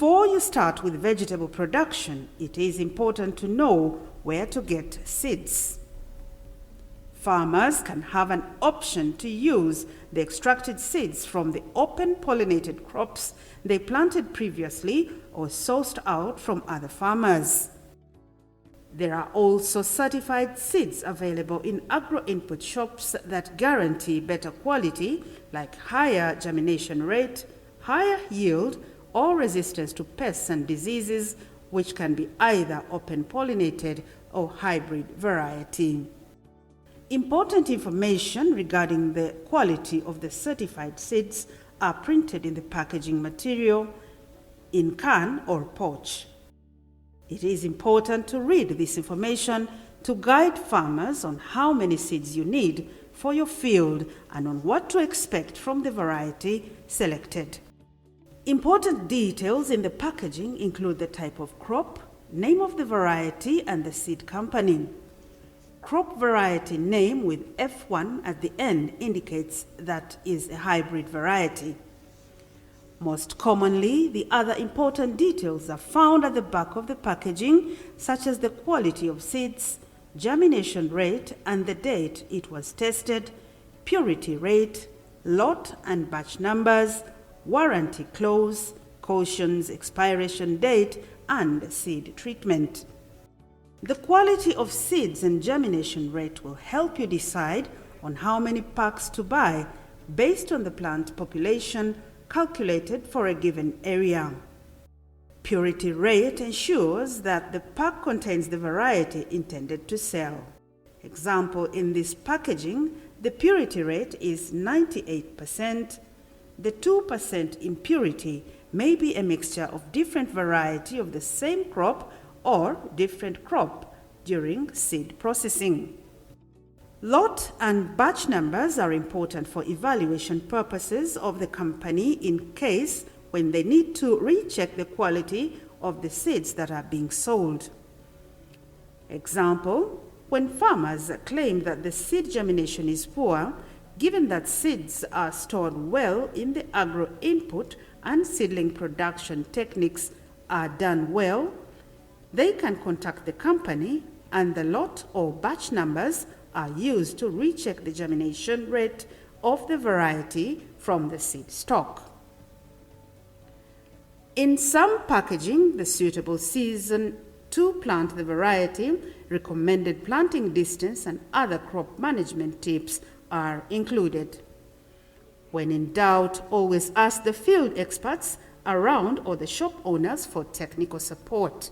Before you start with vegetable production, it is important to know where to get seeds. Farmers can have an option to use the extracted seeds from the open pollinated crops they planted previously or sourced out from other farmers. There are also certified seeds available in agro-input shops that guarantee better quality, like higher germination rate, higher yield, or resistance to pests and diseases, which can be either open pollinated or hybrid variety. Important information regarding the quality of the certified seeds are printed in the packaging material, in can or pouch. It is important to read this information to guide farmers on how many seeds you need for your field and on what to expect from the variety selected. Important details in the packaging include the type of crop, name of the variety, and the seed company. Crop variety name with F1 at the end indicates that is a hybrid variety. Most commonly, the other important details are found at the back of the packaging, such as the quality of seeds, germination rate and the date it was tested, purity rate, lot and batch numbers, warranty clause, cautions, expiration date, and seed treatment. The quality of seeds and germination rate will help you decide on how many packs to buy based on the plant population calculated for a given area. Purity rate ensures that the pack contains the variety intended to sell. Example, in this packaging, the purity rate is 98%. The 2% impurity may be a mixture of different variety of the same crop or different crop during seed processing. Lot and batch numbers are important for evaluation purposes of the company in case when they need to recheck the quality of the seeds that are being sold. Example, when farmers claim that the seed germination is poor, given that seeds are stored well in the agro-input and seedling production techniques are done well, they can contact the company and the lot or batch numbers are used to recheck the germination rate of the variety from the seed stock. In some packaging, the suitable season to plant the variety, recommended planting distance, and other crop management tips are included. When in doubt, always ask the field experts around or the shop owners for technical support.